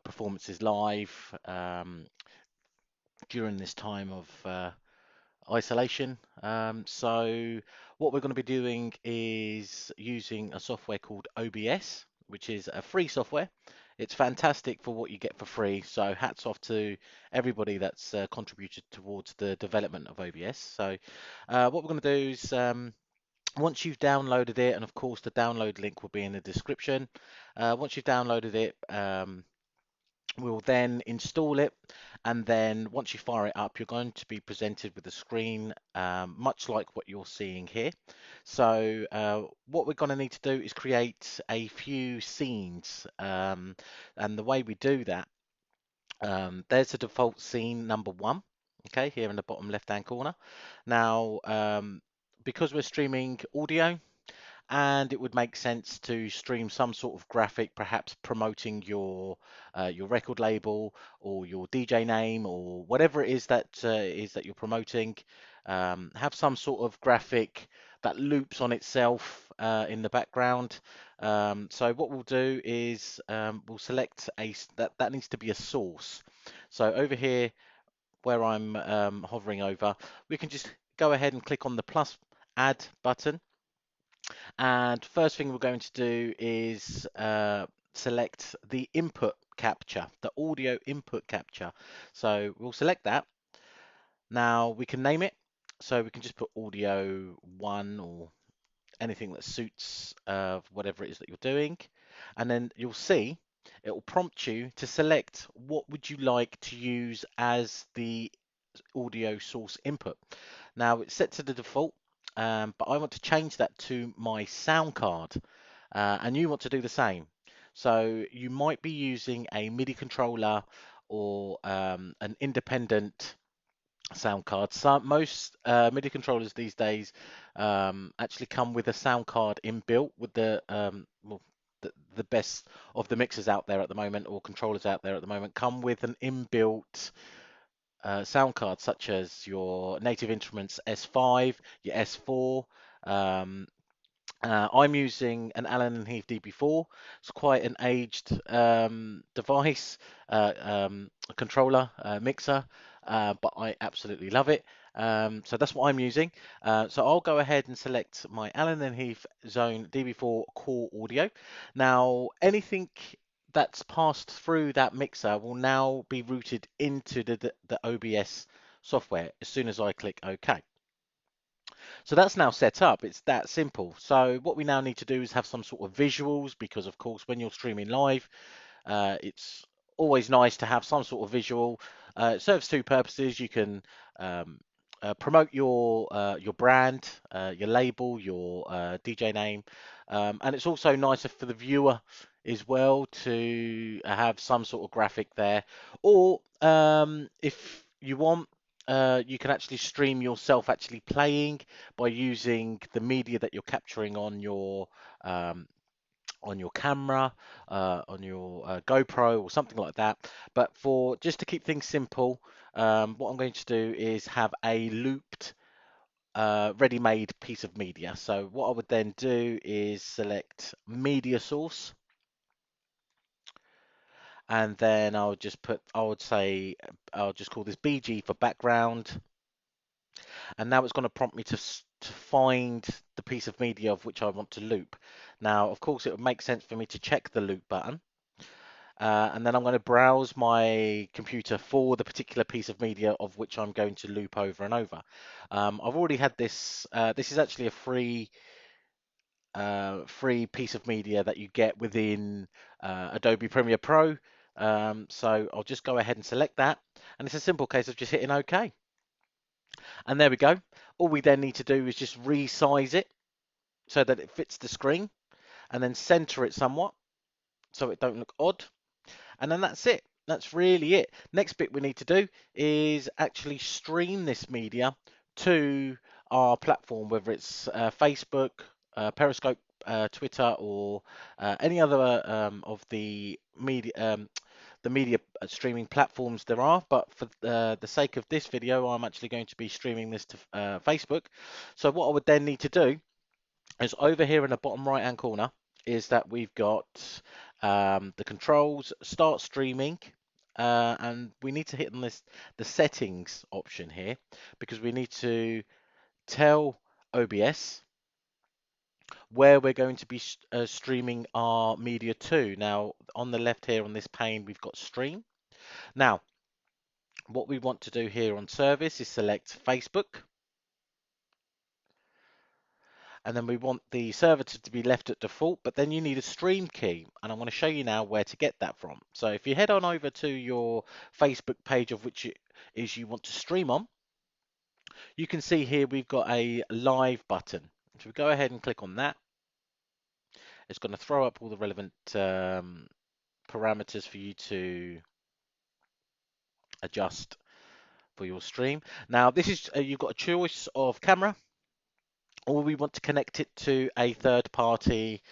performances live during this time of isolation. So what we're going to be doing is using a software called OBS, which is a free software. It's fantastic for what you get for free. So hats off to everybody that's contributed towards the development of OBS. So what we're going to do is once you've downloaded it, and of course the download link will be in the description. Once you've downloaded it, we'll then install it, and then once you fire it up, you're going to be presented with a screen much like what you're seeing here. So what we're going to need to do is create a few scenes, and the way we do that, there's the default scene number one, okay, here in the bottom left hand corner. Now, because we're streaming audio, and it would make sense to stream some sort of graphic, perhaps promoting your record label or your DJ name or whatever it is that you're promoting. Have some sort of graphic that loops on itself in the background. So what we'll do is we'll select that needs to be a source. So over here where I'm hovering over, we can just go ahead and click on the plus add button, and first thing we're going to do is select the input capture, the audio input capture. So we'll select that. Now we can name it. So we can just put audio one or anything that suits whatever it is that you're doing. And then you'll see it will prompt you to select what would you like to use as the audio source input. Now it's set to the default, but I want to change that to my sound card, and you want to do the same. So you might be using a MIDI controller or an independent sound card. Most MIDI controllers these days actually come with a sound card inbuilt with the best of the mixers out there at the moment, or controllers out there at the moment, come with an inbuilt sound cards such as your Native Instruments S5, your S4. Um, I'm using an Allen and Heath DB4. It's quite an aged device, a controller, mixer, but I absolutely love it. So that's what I'm using. So I'll go ahead and select my Allen and Heath Zone DB4 Core Audio. Now, anything that's passed through that mixer will now be routed into the OBS software as soon as I click OK. So that's now set up. It's that simple. So what we now need to do is have some sort of visuals, because of course when you're streaming live, it's always nice to have some sort of visual. It serves two purposes. You can promote your brand, your label, your DJ name, and it's also nicer for the viewer as well to have some sort of graphic there. Or if you want, you can actually stream yourself actually playing by using the media that you're capturing um, on your camera, on your GoPro or something like that. But for just to keep things simple, what I'm going to do is have a looped ready-made piece of media. So what I would then do is select media source, and then I would say, I'll just call this BG for background, and now it's going to prompt me to find the piece of media of which I want to loop. Now, of course, it would make sense for me to check the loop button. And then I'm going to browse my computer for the particular piece of media of which I'm going to loop over and over. I've already had this. This is actually a free piece of media that you get within Adobe Premiere Pro. So I'll just go ahead and select that, and it's a simple case of just hitting OK. And there we go. All we then need to do is just resize it so that it fits the screen, and then center it somewhat so it don't look odd. And then that's it. That's really it. Next bit we need to do is actually stream this media to our platform, whether it's Facebook, Periscope, Twitter, or any other of the media streaming platforms there are. But for the sake of this video, I'm actually going to be streaming this to Facebook. So what I would then need to do is over here in the bottom right hand corner is that we've got the controls, start streaming, and we need to hit on the settings option here because we need to tell OBS where we're going to be streaming our media to. Now, on the left here on this pane, we've got stream. Now, what we want to do here on service is select Facebook, and then we want the server to be left at default, but then you need a stream key, and I'm going to show you now where to get that from. So if you head on over to your Facebook page of which it is you want to stream on, you can see here we've got a live button. So we go ahead and click on that. It's going to throw up all the relevant parameters for you to adjust for your stream. Now this is you've got a choice of camera, or we want to connect it to a third-party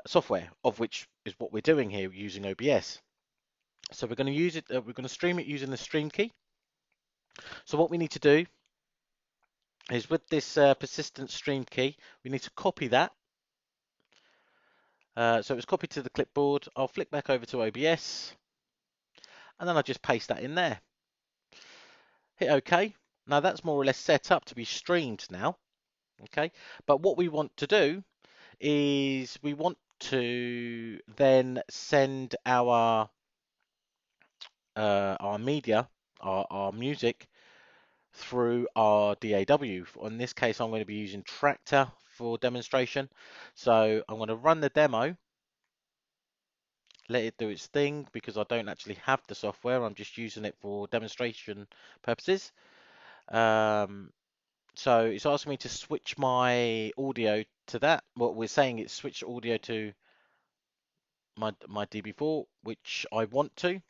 software, of which is what we're doing here using OBS. So we're going to use it. We're going to stream it using the stream key. So what we need to do is with this persistent stream key, we need to copy that. So it's copied to the clipboard. I'll flick back over to OBS, and then I'll just paste that in there. Hit OK. Now that's more or less set up to be streamed now. Okay, but what we want to do is we want to then send our media, our music, through our DAW. In this case, I'm going to be using Tractor for demonstration. So I'm going to run the demo, let it do its thing because I don't actually have the software. I'm just using it for demonstration purposes. So it's asking me to switch my audio to that. What we're saying is switch audio to my DB4, which I want to.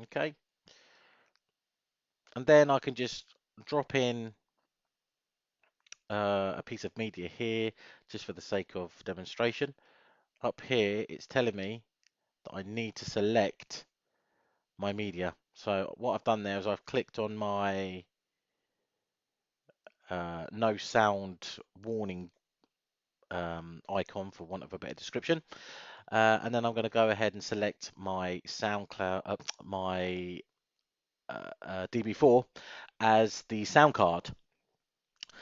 Okay. And then I can just drop in a piece of media here just for the sake of demonstration. Up here, it's telling me that I need to select my media. So what I've done there is I've clicked on my no sound warning icon, for want of a better description, and then I'm going to go ahead and select my SoundCloud, my DB4 as the sound card.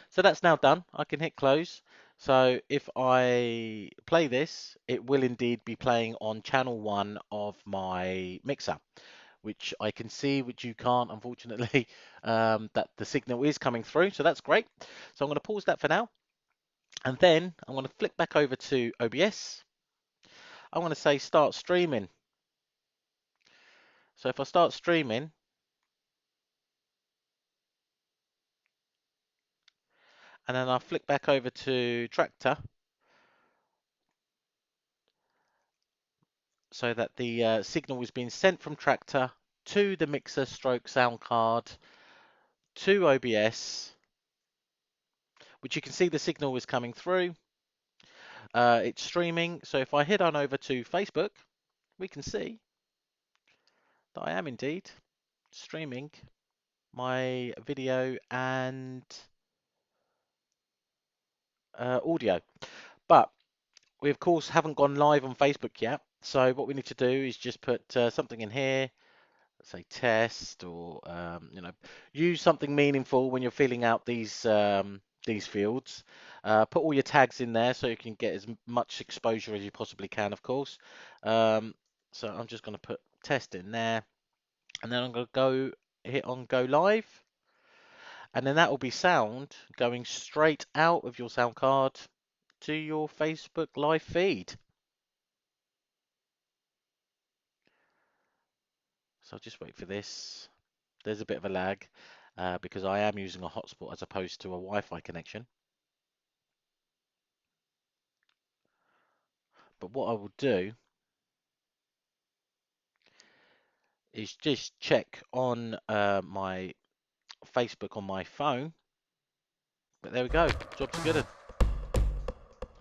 So that's now done. I can hit close. So if I play this, it will indeed be playing on channel 1 of my mixer, which I can see, which you can't, unfortunately, that the signal is coming through. So that's great. So I'm going to pause that for now. And then I'm going to flick back over to OBS. I'm going to say start streaming. So if I start streaming, and then I'll flick back over to Tractor, so that the signal is being sent from Tractor to the mixer stroke sound card to OBS, which you can see the signal is coming through. It's streaming. So if I head on over to Facebook, we can see that I am indeed streaming my video and audio. But we of course haven't gone live on Facebook yet. So what we need to do is just put something in here, let's say test, or use something meaningful when you're filling out these fields. Put all your tags in there so you can get as much exposure as you possibly can, of course. So I'm just going to put test in there, and then I'm going to hit on go live, and then that will be sound going straight out of your sound card to your Facebook live feed. So I'll just wait for this. There's a bit of a lag because I am using a hotspot as opposed to a Wi-Fi connection. But what I will do is just check on my Facebook on my phone. But there we go, job's good.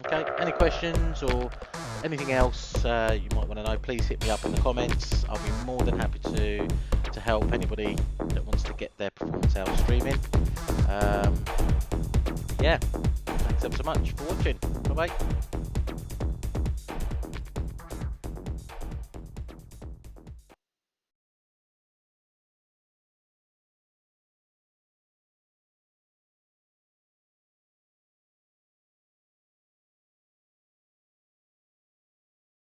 Okay, any questions or anything else you might want to know, please hit me up in the comments. I'll be more than happy to help anybody that wants to get their performance out streaming. Yeah, thanks ever so much for watching. Bye bye.